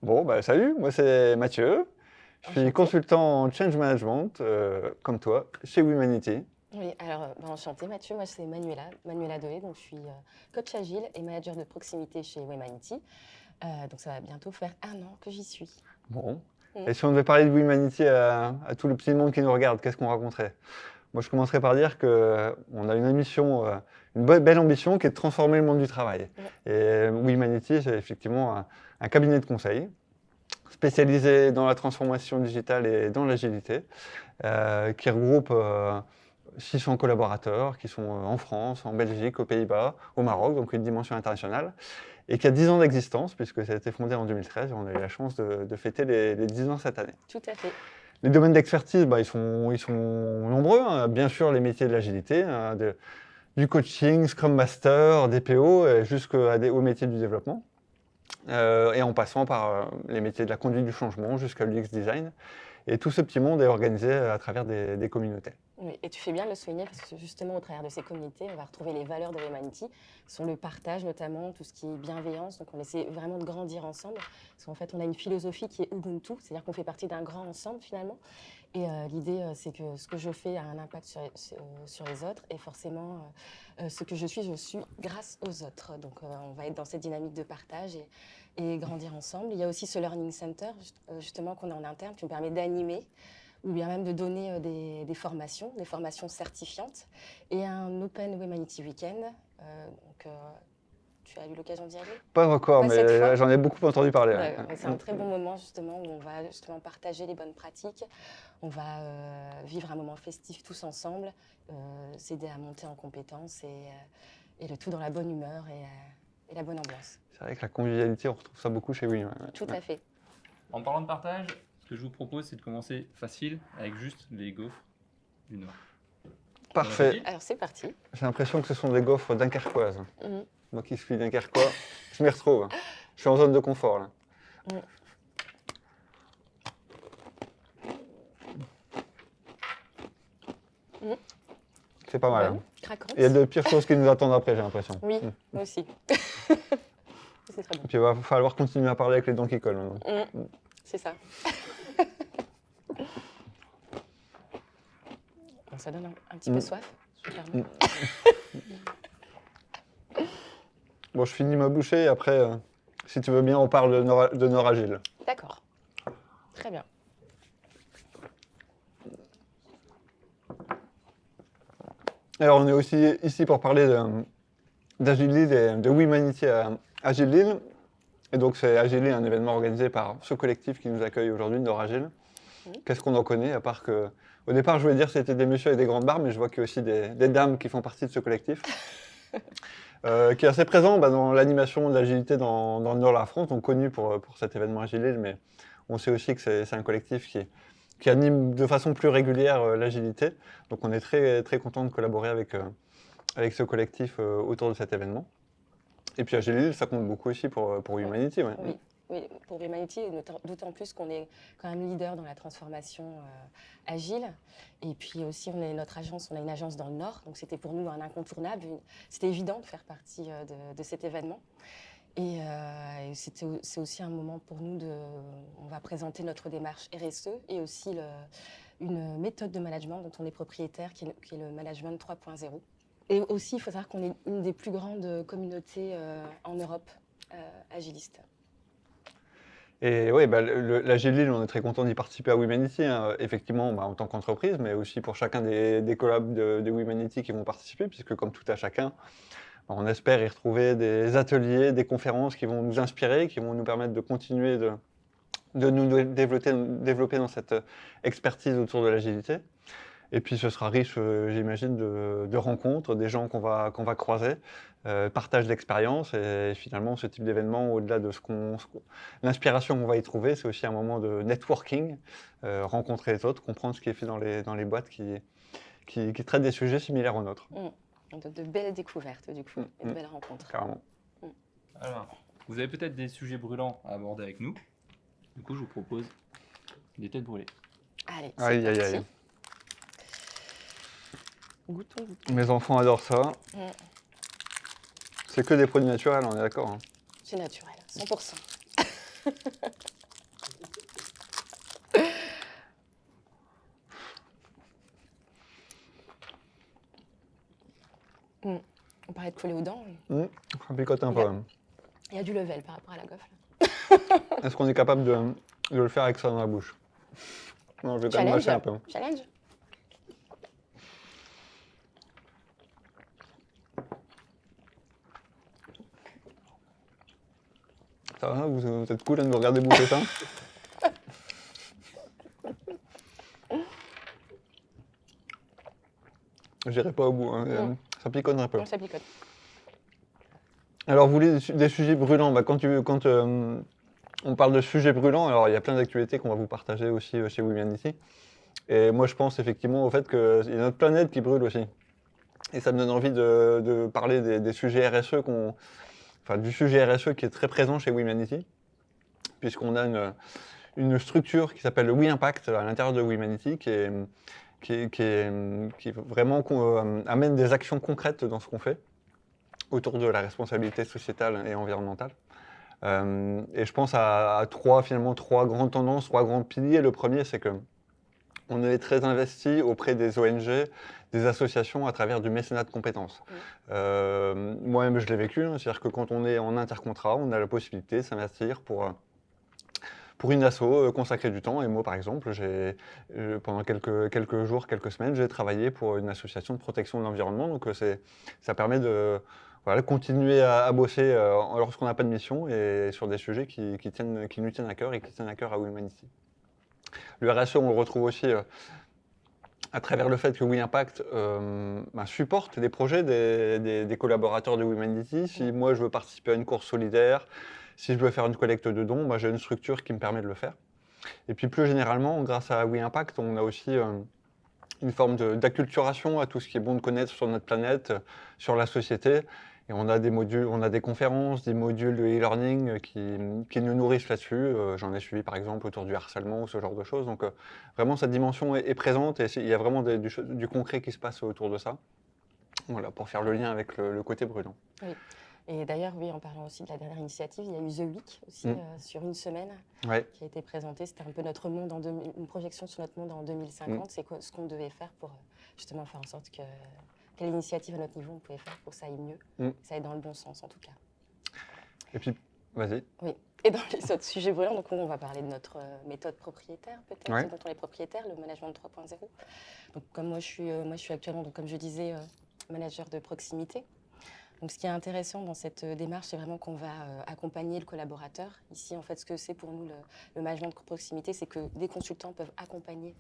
Bon, bah, salut, moi c'est Mathieu. Je suis Enchantée. consultant en change management, comme toi, chez Womanity. Oui, alors, enchantée Mathieu, moi c'est Manuela Doé, donc je suis coach agile et manager de proximité chez Wemanity. Donc ça va bientôt faire 1 an que j'y suis. Bon. Mm. Et si on devait parler de Womanity à tout le petit monde qui nous regarde, qu'est-ce qu'on raconterait? Moi, je commencerai par dire qu'on a une ambition, une belle ambition qui est de transformer le monde du travail. Mm. Et Womanity, c'est effectivement un cabinet de conseil spécialisé dans la transformation digitale et dans l'agilité, qui regroupe 600 collaborateurs qui sont en France, en Belgique, aux Pays-Bas, au Maroc, donc une dimension internationale, et qui a 10 ans d'existence, puisque ça a été fondé en 2013, et on a eu la chance de fêter les 10 ans cette année. Tout à fait. Les domaines d'expertise, ils sont nombreux, hein. Bien sûr, les métiers de l'agilité, hein, du coaching, Scrum Master, DPO, jusqu'aux métiers du développement, et en passant par les métiers de la conduite du changement jusqu'à l'UX design. Et tout ce petit monde est organisé à travers des communautés. Oui, et tu fais bien de le souligner parce que justement au travers de ces communautés, on va retrouver les valeurs de Wemanity, sont le partage notamment, tout ce qui est bienveillance. Donc on essaie vraiment de grandir ensemble. Parce qu'en fait, on a une philosophie qui est Ubuntu, c'est-à-dire qu'on fait partie d'un grand ensemble finalement. Et l'idée, c'est que ce que je fais a un impact sur les autres. Et forcément, ce que je suis grâce aux autres. Donc on va être dans cette dynamique de partage et grandir ensemble. Il y a aussi ce Learning Center, justement, qu'on a en interne, qui nous permet d'animer ou bien même de donner des formations certifiantes, et un Open Wemanity Weekend. Tu as eu l'occasion d'y aller? Pas encore, Pas cette mais fois. j'en ai beaucoup entendu parler. Ouais, c'est un très bon moment justement où on va justement partager les bonnes pratiques, on va vivre un moment festif tous ensemble, s'aider à monter en compétences et le tout dans la bonne humeur et la bonne ambiance. C'est vrai que la convivialité, on retrouve ça beaucoup chez Wim. Tout à fait. En parlant de partage, ce que je vous propose, c'est de commencer facile avec juste les gaufres du Nord. Parfait. Alors c'est parti. J'ai l'impression que ce sont des gaufres dunkerquoises. Mhm. Moi qui suis dunkerquois, je m'y retrouve. Je suis en zone de confort là. Mhm. Mhm. C'est pas mal. Bonne, Hein. craquante. Il y a de pires choses qui nous attendent après, j'ai l'impression. Oui, moi aussi. C'est très bon. Et puis il va falloir continuer à parler avec les dents qui collent maintenant. C'est ça. Bon, ça donne un petit peu soif, clairement. Bon, je finis ma bouchée et après, si tu veux bien, on parle de Noragile. D'accord. Très bien. Alors, on est aussi ici pour parler d'Agile Lead et de Womanity à Agile Lead. Et donc, c'est Agile Lead, un événement organisé par ce collectif qui nous accueille aujourd'hui, Noragile. Qu'est-ce qu'on en connaît, à part que... Au départ, je voulais dire que c'était des messieurs avec des grandes barbes, mais je vois qu'il y a aussi des dames qui font partie de ce collectif. Qui est assez présent dans l'animation de l'agilité dans le nord de la France, donc connu pour cet événement Agile Lead, mais on sait aussi que c'est un collectif qui anime de façon plus régulière l'agilité. Donc on est très, très content de collaborer avec ce collectif autour de cet événement. Et puis Agile Lead, ça compte beaucoup aussi pour Humanity. Ouais. Oui, pour Humanity, d'autant plus qu'on est quand même leader dans la transformation agile. Et puis aussi, notre agence, on a une agence dans le Nord, donc c'était pour nous un incontournable. C'était évident de faire partie de cet événement. Et c'est aussi un moment pour nous on va présenter notre démarche RSE et aussi une méthode de management dont on est propriétaire, qui est le management 3.0. Et aussi, il faut savoir qu'on est une des plus grandes communautés en Europe agilistes. Et oui, l'Agile Lead, on est très content d'y participer à Womanity, hein, effectivement en tant qu'entreprise, mais aussi pour chacun des collabs de Womanity qui vont participer, puisque comme tout à chacun, on espère y retrouver des ateliers, des conférences qui vont nous inspirer, qui vont nous permettre de continuer de nous développer dans cette expertise autour de l'agilité. Et puis ce sera riche, j'imagine, de rencontres, des gens qu'on va croiser, partage d'expériences. Et finalement, ce type d'événement, au-delà de l'inspiration qu'on va y trouver, c'est aussi un moment de networking, rencontrer les autres, comprendre ce qui est fait dans les boîtes qui traitent des sujets similaires aux nôtres. Donc de belles découvertes, du coup, et de belles rencontres. Carrément. Alors, vous avez peut-être des sujets brûlants à aborder avec nous. Du coup, je vous propose des têtes brûlées. Allez, c'est parti. Aïe. Goûtons. Mes enfants adorent ça. C'est que des produits naturels, on est d'accord. Hein. C'est naturel, 100%. On parlait de coller aux dents. Ça picote un peu. Il y a du level par rapport à la gofle. Est-ce qu'on est capable de le faire avec ça dans la bouche? Non, je vais quand même Challenge. mâcher un peu. Challenge. Ça va, vous êtes cool à nous regarder bouffer ça? J'irai pas au bout, hein. Ça picote un peu. Non, ça picote. Alors, vous voulez des sujets brûlants? Quand on parle de sujets brûlants, alors il y a plein d'actualités qu'on va vous partager aussi chez Womenity. Et moi, je pense effectivement au fait qu'il y a notre planète qui brûle aussi. Et ça me donne envie de parler des sujets RSE du sujet RSE qui est très présent chez Womenity, puisqu'on a une structure qui s'appelle le We Impact à l'intérieur de Womenity qui vraiment amène des actions concrètes dans ce qu'on fait autour de la responsabilité sociétale et environnementale. Et je pense à trois grandes tendances, trois grands piliers. Le premier, c'est que on est très investi auprès des ONG, des associations à travers du mécénat de compétences. Moi-même, je l'ai vécu, hein, c'est-à-dire que quand on est en intercontrat, on a la possibilité de s'investir pour une asso, consacrer du temps. Et moi, par exemple, pendant quelques jours, quelques semaines, j'ai travaillé pour une association de protection de l'environnement. Donc, ça permet de continuer à bosser lorsqu'on n'a pas de mission et sur des sujets qui nous tiennent à cœur et qui tiennent à cœur à Womenity. Le RSE, on le retrouve aussi à travers le fait que We Impact supporte les projets des collaborateurs de Womenity. Si moi, je veux participer à une course solidaire, si je veux faire une collecte de dons, j'ai une structure qui me permet de le faire. Et puis plus généralement, grâce à We Impact, on a aussi une forme d'acculturation à tout ce qui est bon de connaître sur notre planète, sur la société. Et on a des modules, on a des conférences, des modules de e-learning qui nous nourrissent là-dessus. J'en ai suivi par exemple autour du harcèlement ou ce genre de choses. Donc vraiment cette dimension est présente et il y a vraiment du concret qui se passe autour de ça. Voilà, pour faire le lien avec le côté brûlant. Oui. Et d'ailleurs, oui, en parlant aussi de la dernière initiative, il y a eu The Week aussi sur une semaine qui a été présentée. C'était un peu notre monde une projection sur notre monde en 2050. C'est ce qu'on devait faire pour justement faire en sorte que quelle initiative à notre niveau on pouvait faire pour que ça aille mieux, que ça aille dans le bon sens en tout cas. Et puis, vas-y. Oui. Et dans les autres sujets brûlants, donc on va parler de notre méthode propriétaire peut-être, dont on est propriétaire, le management 3.0. Donc comme moi je suis actuellement, donc, comme je disais, manager de proximité. Donc, ce qui est intéressant dans cette démarche, c'est vraiment qu'on va accompagner le collaborateur. Ici, en fait, ce que c'est pour nous le management de proximité, c'est que des consultants peuvent accompagner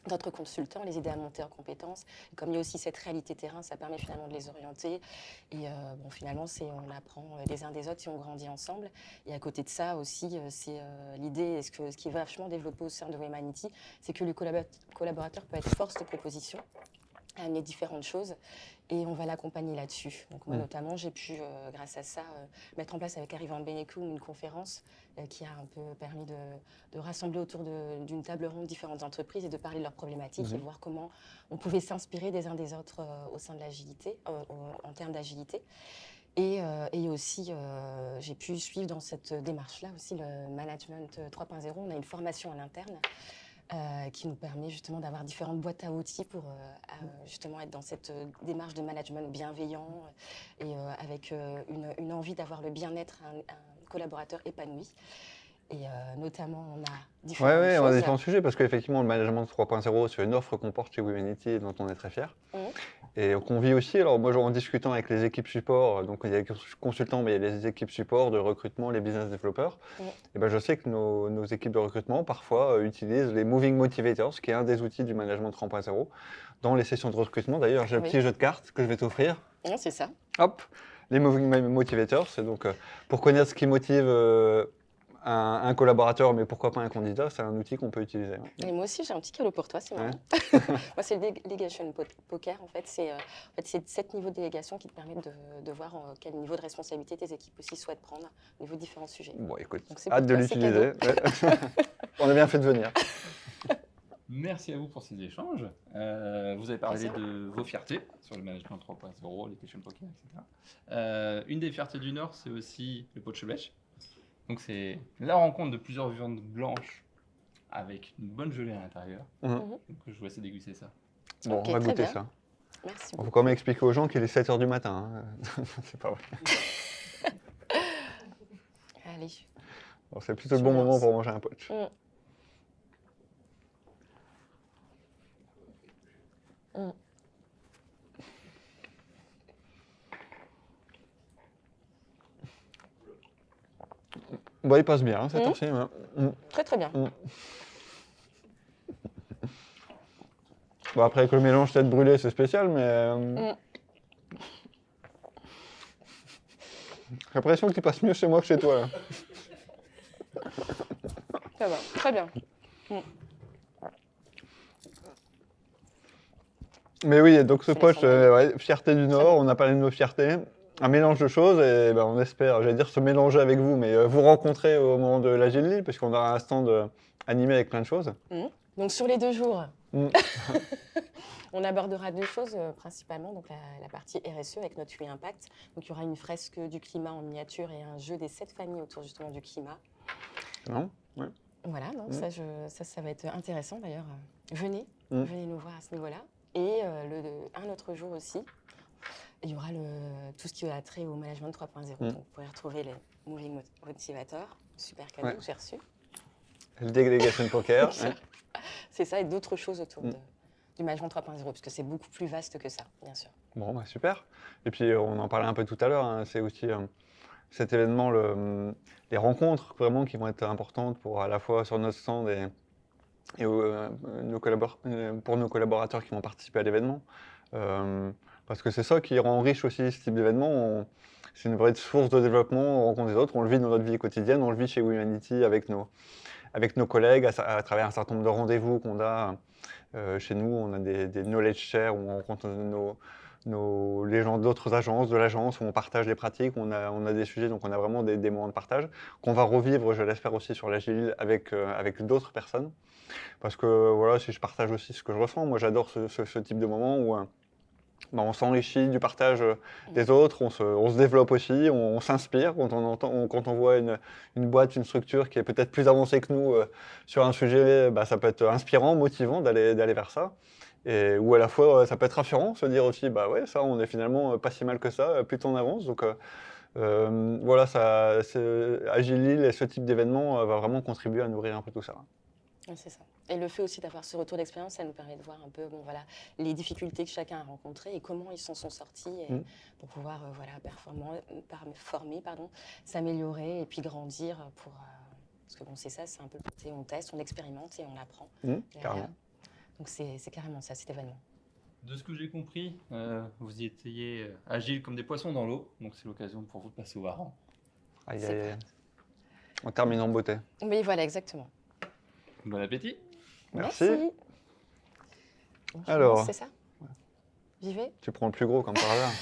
d'autres consultants, les aider à monter en compétences. Et comme il y a aussi cette réalité terrain, ça permet finalement de les orienter. Et finalement, on apprend les uns des autres et on grandit ensemble. Et à côté de ça aussi, c'est l'idée, ce qui est vachement développé au sein de Womenity, c'est que le collaborateur peut être force de proposition, amener différentes choses et on va l'accompagner là-dessus. Donc moi notamment, j'ai pu, grâce à ça, mettre en place avec Arrivant Benekoum une conférence qui a un peu permis de rassembler autour d'une table ronde différentes entreprises et de parler de leurs problématiques et de voir comment on pouvait s'inspirer des uns des autres au sein de l'agilité, en termes d'agilité. Et aussi, j'ai pu suivre dans cette démarche-là aussi le management 3.0. On a une formation à l'interne qui nous permet justement d'avoir différentes boîtes à outils pour justement être dans cette démarche de management bienveillant et avec une envie d'avoir le bien-être un collaborateur épanoui. Et notamment, on a différentes choses. On a différents sujets parce qu'effectivement, le management 3.0, c'est une offre qu'on porte chez Womenity dont on est très fiers. Et qu'on vit aussi, alors moi en discutant avec les équipes support, donc il y a les consultants, mais il y a les équipes support de recrutement, les business développeurs, et je sais que nos équipes de recrutement parfois utilisent les Moving Motivators, qui est un des outils du management 3.0, dans les sessions de recrutement. D'ailleurs, j'ai un petit jeu de cartes que je vais t'offrir. C'est ça. Hop, les Moving Motivators, c'est donc pour connaître ce qui motive un collaborateur, mais pourquoi pas un candidat, c'est un outil qu'on peut utiliser. Et moi aussi, j'ai un petit cadeau pour toi, c'est marrant. Moi, c'est le Delegation Poker. En fait, c'est 7 niveaux de délégation qui te permettent de voir quel niveau de responsabilité tes équipes aussi souhaitent prendre au niveau de différents sujets. Bon, écoute, donc, hâte de l'utiliser. On a bien fait de venir. Merci à vous pour ces échanges. Vous avez parlé de vos fiertés sur le management 3.0, les questions poker, etc. Une des fiertés du Nord, c'est aussi le pot de Chevlèche. Donc c'est la rencontre de plusieurs viandes blanches avec une bonne gelée à l'intérieur. Donc je vous laisse déguster ça. Bon, Ok, on va très goûter bien. ça. Merci Il beaucoup. faut quand même expliquer aux gens qu'il est 7h du matin. C'est pas vrai. Allez. Bon, c'est plutôt le Je bon me moment lance. pour manger un poach. Bon, il passe bien, cette heure-ci. Très très bien. Bon, après, avec le mélange tête brûlée, c'est spécial, mais j'ai l'impression que tu passes mieux chez moi que chez toi, là. Ça va, très bien. Mais oui, donc ce Je laisse poach, emballer. ouais, fierté du Nord, on a parlé de nos fiertés. Un mélange de choses et ben, on espère, j'allais dire se mélanger avec vous, mais vous rencontrer au moment de la Gilles, parce qu'on aura un stand animé avec plein de choses. Donc sur les 2 jours, Mm. on abordera 2 choses principalement. Donc la partie RSE avec notre UI Impact. Donc il y aura une fresque du climat en miniature et un jeu des 7 familles autour justement du climat. Non ouais. Voilà, donc ça va être intéressant d'ailleurs. Venez nous voir à ce niveau-là. Et un autre jour aussi, il y aura tout ce qui a trait au management 3.0. Donc vous pourrez retrouver les Moving Motivators, super cadeau que j'ai reçu. Le Delegation Poker. Ouais. C'est ça, et d'autres choses autour du management 3.0, parce que c'est beaucoup plus vaste que ça, bien sûr. Bon, bah, super. Et puis on en parlait un peu tout à l'heure, hein, c'est aussi cet événement, les rencontres vraiment qui vont être importantes pour à la fois sur notre stand et pour nos collaborateurs qui vont participer à l'événement. Parce que c'est ça qui rend riche aussi ce type d'événement. C'est une vraie source de développement, on rencontre des autres, on le vit dans notre vie quotidienne, on le vit chez Womanity avec nos collègues à travers un certain nombre de rendez-vous qu'on a. Chez nous, on a des knowledge share où on rencontre les gens d'autres agences, de l'agence, où on partage les pratiques, on a des sujets, donc on a vraiment des moments de partage qu'on va revivre, je l'espère aussi sur l'Agile avec d'autres personnes. Parce que voilà, si je partage aussi ce que je ressens, moi j'adore ce type de moment où on s'enrichit du partage des autres, on se développe aussi, on s'inspire quand on voit une boîte, une structure qui est peut-être plus avancée que nous sur un sujet, ça peut être inspirant, motivant d'aller vers ça. Ou à la fois, ça peut être rassurant, se dire aussi, bah ouais, ça, on est finalement pas si mal que ça, plus on avance. Donc voilà, Agile Lille et ce type d'événement va vraiment contribuer à nourrir un peu tout ça. Ouais, c'est ça. Et le fait aussi d'avoir ce retour d'expérience, ça nous permet de voir un peu les difficultés que chacun a rencontrées et comment ils s'en sont sortis pour pouvoir former, s'améliorer et puis grandir. Parce que bon, c'est ça, c'est un peu le côté, on teste, on expérimente et on apprend. Carrément. Donc c'est carrément ça, cet événement. De ce que j'ai compris, vous y étiez agiles comme des poissons dans l'eau, donc c'est l'occasion pour vous de passer au hareng. Aïe, aïe, aïe. On termine en beauté. Oui, voilà, exactement. Bon appétit. Merci. Bon, Alors, c'est ça. J'y vais. tu prends le plus gros comme par hasard.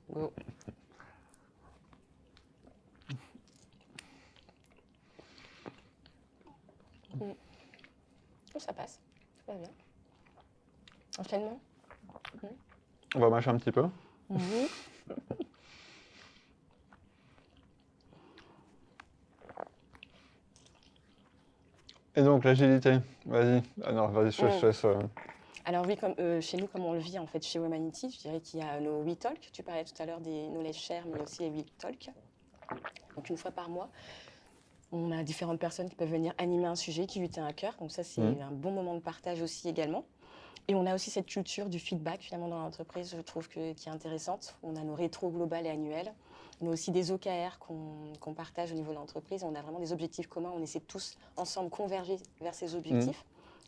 Go. Oh, ça passe. Ça va bien. Enchaînement. On va mâcher un petit peu. Et donc l'agilité, vas-y. Ah non, vas-y, je te laisse. Alors oui, chez nous, comme on le vit en fait chez Womanity, je dirais qu'il y a nos WeTalk. Tu parlais tout à l'heure des knowledge share, mais aussi les WeTalk. Donc une fois par mois, on a différentes personnes qui peuvent venir animer un sujet qui lui tient à cœur. Donc ça, c'est un bon moment de partage aussi également. Et on a aussi cette culture du feedback finalement dans l'entreprise, je trouve qui est intéressante. On a nos rétros globales et annuels. On a aussi des OKR qu'on partage au niveau de l'entreprise. On a vraiment des objectifs communs. On essaie tous ensemble converger vers ces objectifs.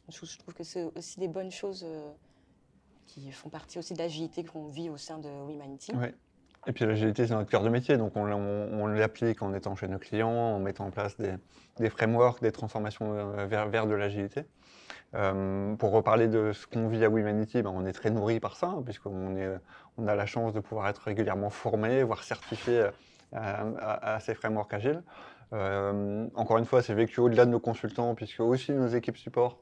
Je trouve que c'est aussi des bonnes choses qui font partie aussi de l'agilité qu'on vit au sein de Womanity. Ouais. Et puis l'agilité, c'est notre cœur de métier, donc on l'applique en étant chez nos clients, en mettant en place des frameworks, des transformations vers de l'agilité. Pour reparler de ce qu'on vit à Womanity, on est très nourri par ça, puisqu'on a la chance de pouvoir être régulièrement formé, voire certifié à ces frameworks agiles. Encore une fois, c'est vécu au-delà de nos consultants, puisque aussi nos équipes support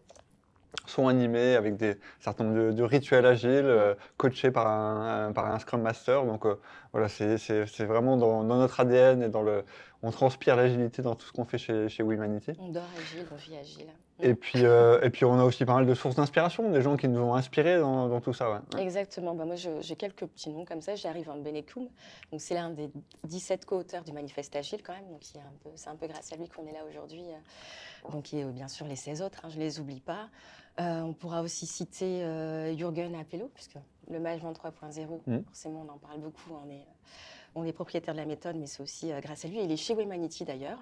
sont animés avec un certain nombre de rituels agiles, coachés par un Scrum Master. Donc voilà, c'est vraiment dans notre ADN et on transpire l'agilité dans tout ce qu'on fait chez Wemanity. On dort agile, on vit agile. Et puis on a aussi pas mal de sources d'inspiration, des gens qui nous ont inspirés dans tout ça. Ouais. Exactement. Bah, moi, j'ai quelques petits noms comme ça. J'arrive en Benekoum. Donc, c'est l'un des 17 co-auteurs du Manifeste Agile quand même. Donc, c'est un peu grâce à lui qu'on est là aujourd'hui. Donc, et bien sûr les 16 autres, hein, je ne les oublie pas. On pourra aussi citer Jürgen Appelo, puisque le management 3.0, forcément, on en parle beaucoup. On est propriétaire de la méthode, mais c'est aussi grâce à lui. Il est chez Wemanity d'ailleurs.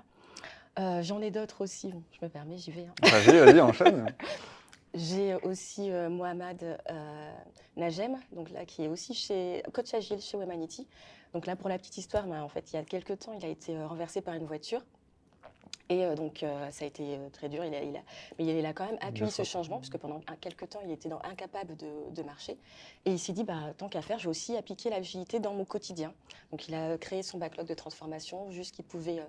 J'en ai d'autres aussi. Bon, je me permets, j'y vais. Hein. Vas-y, enchaîne. J'ai aussi Mohamed Najem, donc là, qui est aussi coach agile chez Wemanity. Donc là, pour la petite histoire, en fait, il y a quelques temps, il a été renversé par une voiture. Et donc, ça a été très dur. Mais il a quand même accueilli ce changement, puisque pendant quelques temps, il était incapable de marcher. Et il s'est dit, tant qu'à faire, je vais aussi appliquer l'agilité dans mon quotidien. Donc, il a créé son backlog de transformation, juste qu'il pouvait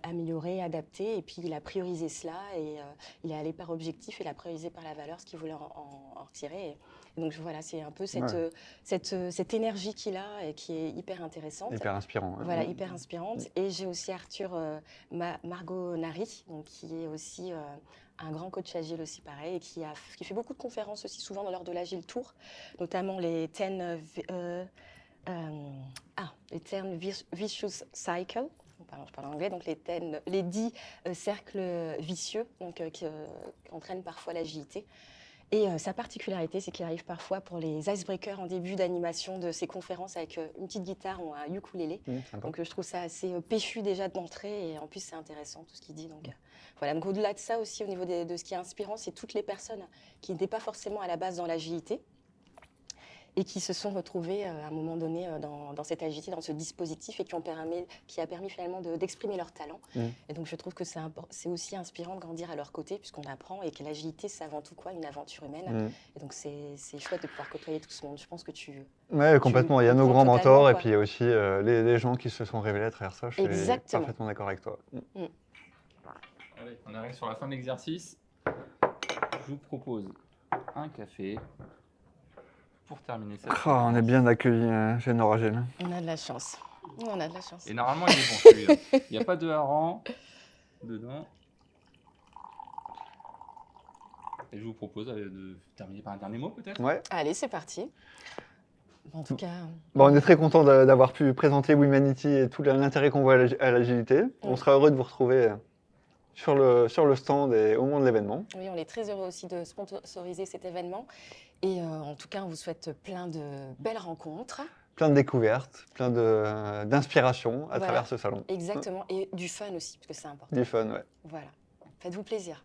améliorer, adapter. Et puis, il a priorisé cela. Et il est allé par objectif, il a priorisé par la valeur ce qu'il voulait en retirer. Et donc, voilà, c'est un peu cette énergie qu'il a et qui est hyper intéressante. Hyper inspirant. Ouais. Voilà, hyper inspirante. Et j'ai aussi Arthur Margot Nari, donc, qui est aussi un grand coach agile aussi pareil, et qui fait beaucoup de conférences aussi souvent lors de l'Agile Tour, notamment les 10 Vicious Cycle. Je parle anglais, donc les 10 cercles vicieux qui entraînent parfois l'agilité. Et sa particularité, c'est qu'il arrive parfois pour les icebreakers en début d'animation de ses conférences avec une petite guitare ou un ukulélé. Donc je trouve ça assez péchu déjà d'entrée et en plus c'est intéressant tout ce qu'il dit. Donc voilà. Donc au-delà de ça aussi, au niveau de ce qui est inspirant, c'est toutes les personnes qui n'étaient pas forcément à la base dans l'agilité et qui se sont retrouvées à un moment donné dans cette agilité, dans ce dispositif et qui a permis finalement d'exprimer leur talent. Et donc je trouve que c'est aussi inspirant de grandir à leur côté puisqu'on apprend et que l'agilité c'est avant tout une aventure humaine. Et donc c'est chouette de pouvoir côtoyer tout ce monde. Je pense que Oui, complètement. Il y a nos grands mentors et puis il y a aussi les gens qui se sont révélés à travers ça. Je suis parfaitement d'accord avec toi. Allez, on arrive sur la fin de l'exercice. Je vous propose un café. Pour terminer ça. On est bien accueillis chez Noragel. On a de la chance. On a de la chance. Et normalement, il est bon celui-là. Il n'y a pas de hareng dedans. Et je vous propose de terminer par un dernier mot peut-être. Ouais. Allez, c'est parti. En tout cas. On est très content d'avoir pu présenter Wemanity et tout l'intérêt qu'on voit à l'agilité. On sera heureux de vous retrouver sur le stand et au moment de l'événement. Oui, on est très heureux aussi de sponsoriser cet événement. Et en tout cas, on vous souhaite plein de belles rencontres. Plein de découvertes, plein d'inspiration à travers ce salon. Exactement, et du fun aussi, parce que c'est important. Du fun, ouais. Voilà, faites-vous plaisir.